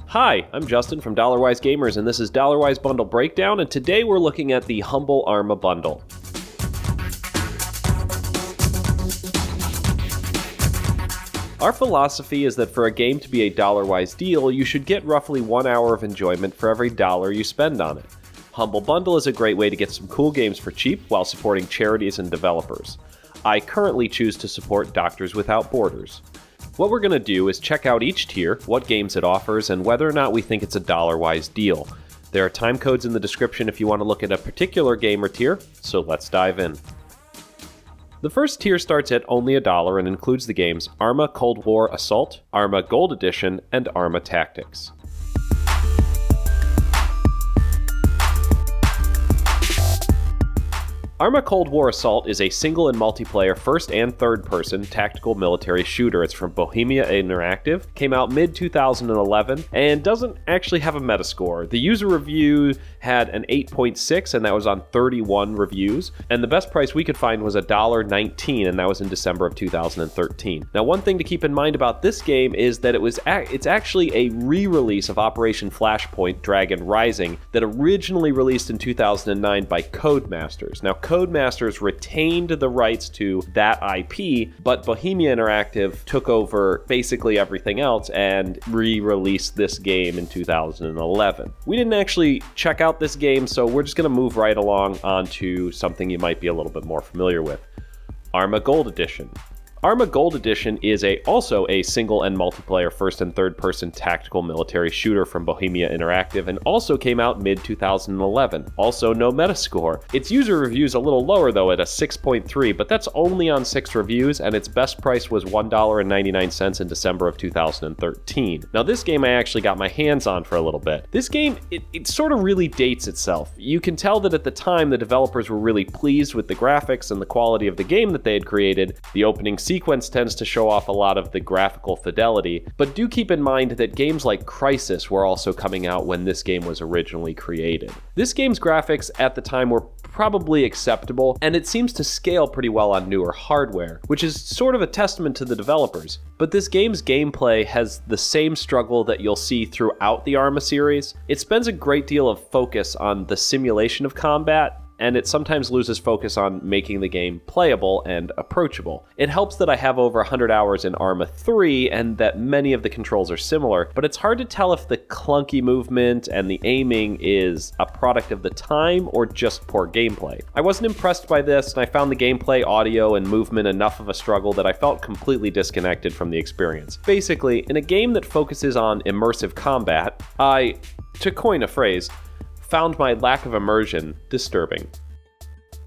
Hi, I'm Justin from Dollarwise Gamers, and this is Dollarwise Bundle Breakdown, and today we're looking at the Humble Arma Bundle. Our philosophy is that for a game to be a Dollarwise deal, you should get roughly 1 hour of enjoyment for every dollar you spend on it. Humble Bundle is a great way to get some cool games for cheap while supporting charities and developers. I currently choose to support Doctors Without Borders. What we're going to do is check out each tier, what games it offers, and whether or not we think it's a Dollarwise deal. There are time codes in the description if you want to look at a particular game or tier, so let's dive in. The first tier starts at only $1 and includes the games Arma Cold War Assault, Arma Gold Edition, and Arma Tactics. Arma Cold War Assault is a single and multiplayer first and third person tactical military shooter. It's from Bohemia Interactive, came out mid-2011, and doesn't actually have a metascore. The user review had an 8.6, and that was on 31 reviews, and the best price we could find was $1.19, and that was in December of 2013. Now, one thing to keep in mind about this game is that it's actually a re-release of Operation Flashpoint Dragon Rising that originally released in 2009 by Codemasters. Now, Codemasters retained the rights to that IP, but Bohemia Interactive took over basically everything else and re-released this game in 2011. We didn't actually check out this game, so we're just going to move right along onto something you might be a little bit more familiar with. Arma Gold Edition. Arma Gold Edition is also a single and multiplayer first and third person tactical military shooter from Bohemia Interactive and also came out mid-2011. Also no metascore. Its user review is a little lower though at a 6.3, but that's only on 6 reviews and its best price was $1.99 in December of 2013. Now this game I actually got my hands on for a little bit. This game, it sort of really dates itself. You can tell that at the time the developers were really pleased with the graphics and the quality of the game that they had created. The opening sequence tends to show off a lot of the graphical fidelity, but do keep in mind that games like Crisis were also coming out when this game was originally created. This game's graphics at the time were probably acceptable, and it seems to scale pretty well on newer hardware, which is sort of a testament to the developers. But this game's gameplay has the same struggle that you'll see throughout the Arma series. It spends a great deal of focus on the simulation of combat, and it sometimes loses focus on making the game playable and approachable. It helps that I have over 100 hours in Arma 3 and that many of the controls are similar, but it's hard to tell if the clunky movement and the aiming is a product of the time or just poor gameplay. I wasn't impressed by this, and I found the gameplay, audio, and movement enough of a struggle that I felt completely disconnected from the experience. Basically, in a game that focuses on immersive combat, I, to coin a phrase, found my lack of immersion disturbing.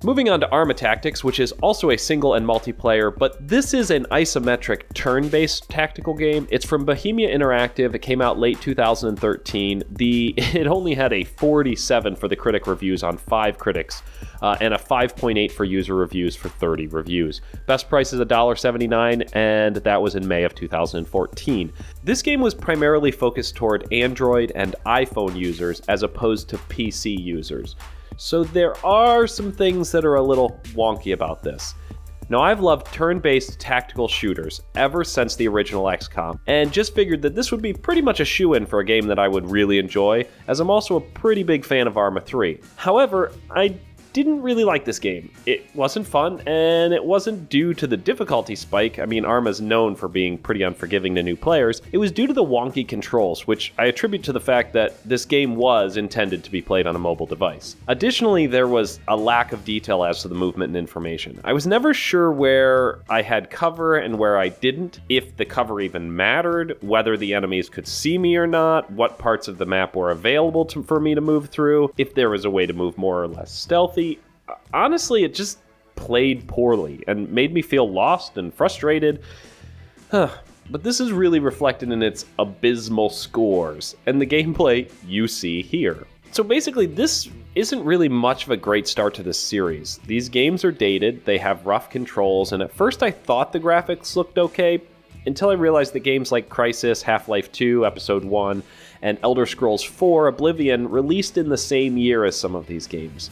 Moving on to Arma Tactics, which is also a single and multiplayer, but this is an isometric turn-based tactical game. It's from Bohemia Interactive. It came out late 2013. It only had a 47 for the critic reviews on 5 critics, and a 5.8 for user reviews for 30 reviews. Best price is $1.79, and that was in May of 2014. This game was primarily focused toward Android and iPhone users as opposed to PC users. So there are some things that are a little wonky about this. Now, I've loved turn-based tactical shooters ever since the original XCOM, and just figured that this would be pretty much a shoo-in for a game that I would really enjoy, as I'm also a pretty big fan of Arma 3. However, I didn't really like this game. It wasn't fun, and it wasn't due to the difficulty spike. I mean, Arma's known for being pretty unforgiving to new players. It was due to the wonky controls, which I attribute to the fact that this game was intended to be played on a mobile device. Additionally, there was a lack of detail as to the movement and information. I was never sure where I had cover and where I didn't, if the cover even mattered, whether the enemies could see me or not, what parts of the map were available for me to move through, if there was a way to move more or less stealthy. Honestly, it just played poorly and made me feel lost and frustrated. But this is really reflected in its abysmal scores and the gameplay you see here. So basically, this isn't really much of a great start to this series. These games are dated, they have rough controls, and at first I thought the graphics looked okay, until I realized that games like Crisis, Half-Life 2, Episode 1, and Elder Scrolls 4 Oblivion released in the same year as some of these games.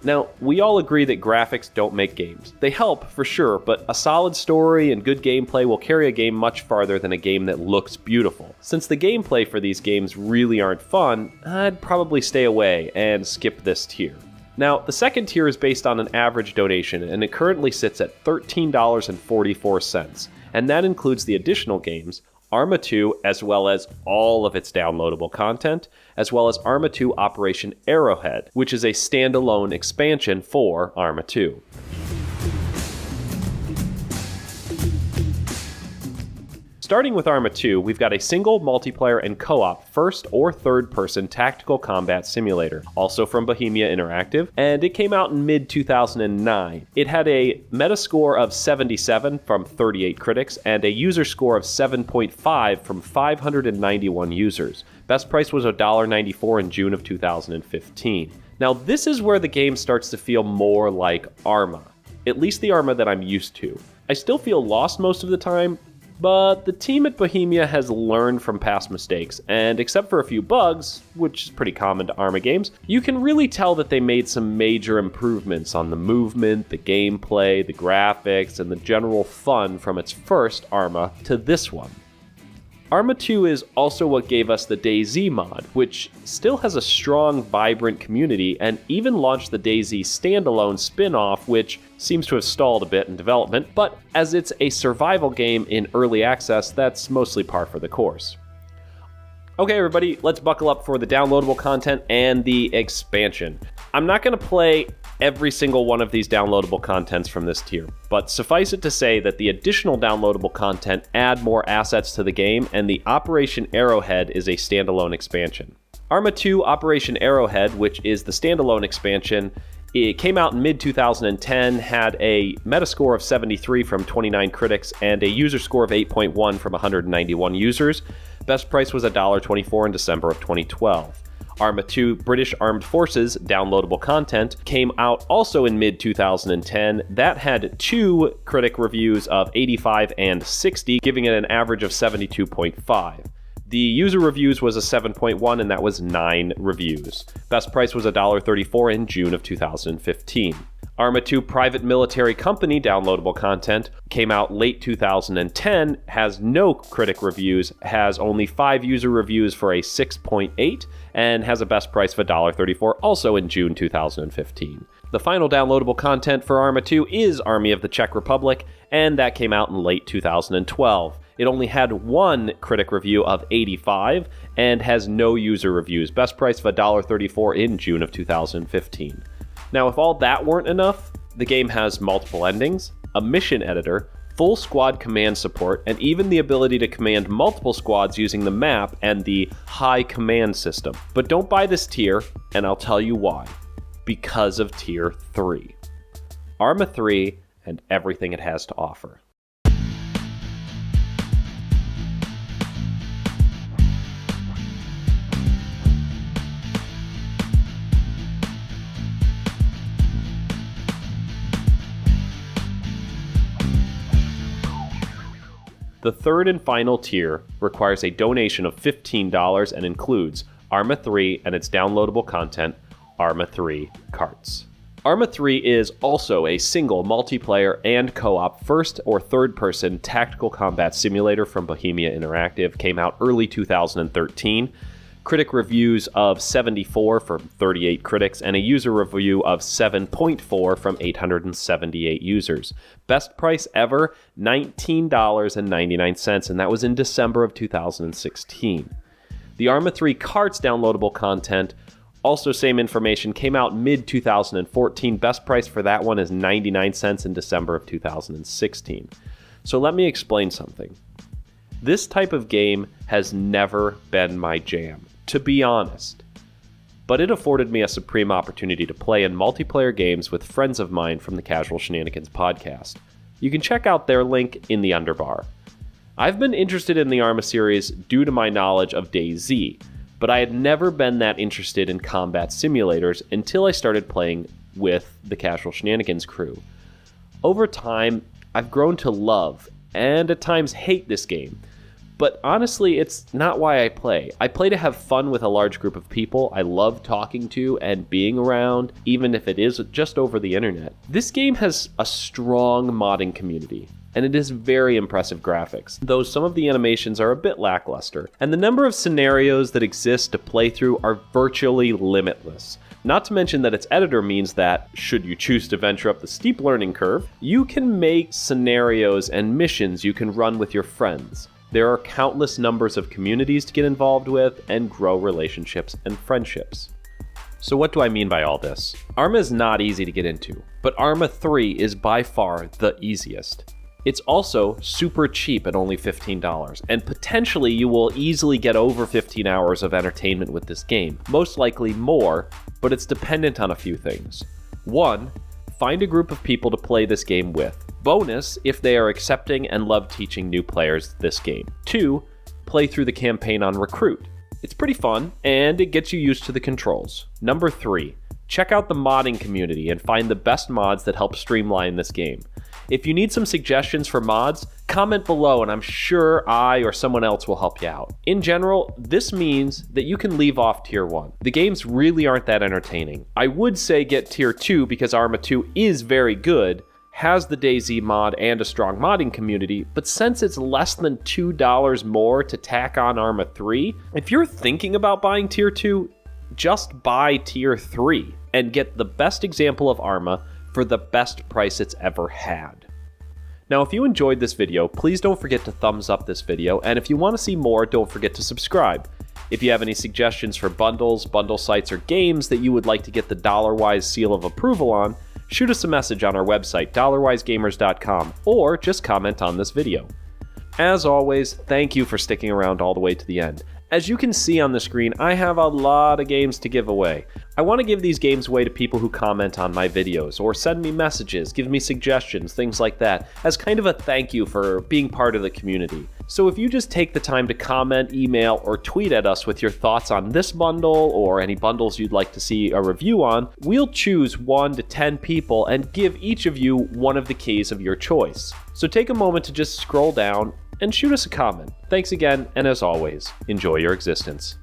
Now, we all agree that graphics don't make games. They help, for sure, but a solid story and good gameplay will carry a game much farther than a game that looks beautiful. Since the gameplay for these games really aren't fun, I'd probably stay away and skip this tier. Now, the second tier is based on an average donation, and it currently sits at $13.44, and that includes the additional games, Arma 2, as well as all of its downloadable content, as well as Arma 2 Operation Arrowhead, which is a standalone expansion for Arma 2. Starting with Arma 2, we've got a single, multiplayer, and co-op first or third-person tactical combat simulator, also from Bohemia Interactive, and it came out in mid-2009. It had a Metascore of 77 from 38 critics, and a user score of 7.5 from 591 users. Best price was $1.94 in June of 2015. Now, this is where the game starts to feel more like Arma, at least the Arma that I'm used to. I still feel lost most of the time, but the team at Bohemia has learned from past mistakes, and except for a few bugs, which is pretty common to Arma games, you can really tell that they made some major improvements on the movement, the gameplay, the graphics, and the general fun from its first Arma to this one. Arma 2 is also what gave us the DayZ mod, which still has a strong, vibrant community, and even launched the DayZ standalone spin-off, which seems to have stalled a bit in development, but as it's a survival game in early access, that's mostly par for the course. Okay, everybody, let's buckle up for the downloadable content and the expansion. I'm not going to play every single one of these downloadable contents from this tier, but suffice it to say that the additional downloadable content add more assets to the game, and the Operation Arrowhead is a standalone expansion. Arma 2 Operation Arrowhead, which is the standalone expansion, it came out in mid-2010, had a Metascore of 73 from 29 critics, and a user score of 8.1 from 191 users. Best price was $1.24 in December of 2012. Arma 2 British Armed Forces downloadable content came out also in mid-2010. That had 2 critic reviews of 85 and 60, giving it an average of 72.5. The user reviews was a 7.1, and that was 9 reviews. Best price was $1.34 in June of 2015. Arma 2 Private Military Company downloadable content came out late 2010, has no critic reviews, has only 5 user reviews for a 6.8, and has a best price of $1.34 also in June 2015. The final downloadable content for Arma 2 is Army of the Czech Republic, and that came out in late 2012. It only had 1 critic review of 85 and has no user reviews. Best price of $1.34 in June of 2015. Now, if all that weren't enough, the game has multiple endings, a mission editor, full squad command support, and even the ability to command multiple squads using the map and the high command system. But don't buy this tier, and I'll tell you why. Because of Tier 3. Arma 3 and everything it has to offer. The third and final tier requires a donation of $15 and includes Arma 3 and its downloadable content, Arma 3 Karts. Arma 3 is also a single, multiplayer, and co-op first or third-person tactical combat simulator from Bohemia Interactive, came out early 2013. Critic reviews of 74 from 38 critics, and a user review of 7.4 from 878 users. Best price ever, $19.99, and that was in December of 2016. The Arma 3 Karts downloadable content, also same information, came out mid-2014. Best price for that one is 99 cents in December of 2016. So let me explain something. This type of game has never been my jam, to be honest, but it afforded me a supreme opportunity to play in multiplayer games with friends of mine from the Casual Shenanigans podcast. You can check out their link in the underbar. I've been interested in the Arma series due to my knowledge of DayZ, but I had never been that interested in combat simulators until I started playing with the Casual Shenanigans crew. Over time, I've grown to love, and at times hate this game, But honestly, it's not why I play. I play to have fun with a large group of people I love talking to and being around, even if it is just over the internet. This game has a strong modding community, and it is very impressive graphics, though some of the animations are a bit lackluster, and the number of scenarios that exist to play through are virtually limitless. Not to mention that its editor means that, should you choose to venture up the steep learning curve, you can make scenarios and missions you can run with your friends. There are countless numbers of communities to get involved with and grow relationships and friendships. So what do I mean by all this? Arma is not easy to get into, but Arma 3 is by far the easiest. It's also super cheap at only $15, and potentially you will easily get over 15 hours of entertainment with this game, most likely more, but it's dependent on a few things. 1. Find a group of people to play this game with. Bonus, if they are accepting and love teaching new players this game. 2. Play through the campaign on Recruit. It's pretty fun, and it gets you used to the controls. Number 3. Check out the modding community and find the best mods that help streamline this game. If you need some suggestions for mods, comment below and I'm sure I or someone else will help you out. In general, this means that you can leave off Tier 1. The games really aren't that entertaining. I would say get Tier 2 because Arma 2 is very good, has the DayZ mod and a strong modding community, but since it's less than $2 more to tack on Arma 3, if you're thinking about buying Tier 2, just buy Tier 3 and get the best example of Arma for the best price it's ever had. Now, if you enjoyed this video, please don't forget to thumbs up this video, and if you want to see more, don't forget to subscribe. If you have any suggestions for bundles, bundle sites, or games that you would like to get the Dollarwise seal of approval on, shoot us a message on our website, dollarwisegamers.com, or just comment on this video. As always, thank you for sticking around all the way to the end. As you can see on the screen, I have a lot of games to give away. I want to give these games away to people who comment on my videos, or send me messages, give me suggestions, things like that, as kind of a thank you for being part of the community. So if you just take the time to comment, email, or tweet at us with your thoughts on this bundle, or any bundles you'd like to see a review on, we'll choose 1 to 10 people and give each of you one of the keys of your choice. So take a moment to just scroll down and shoot us a comment. Thanks again, and as always, enjoy your existence.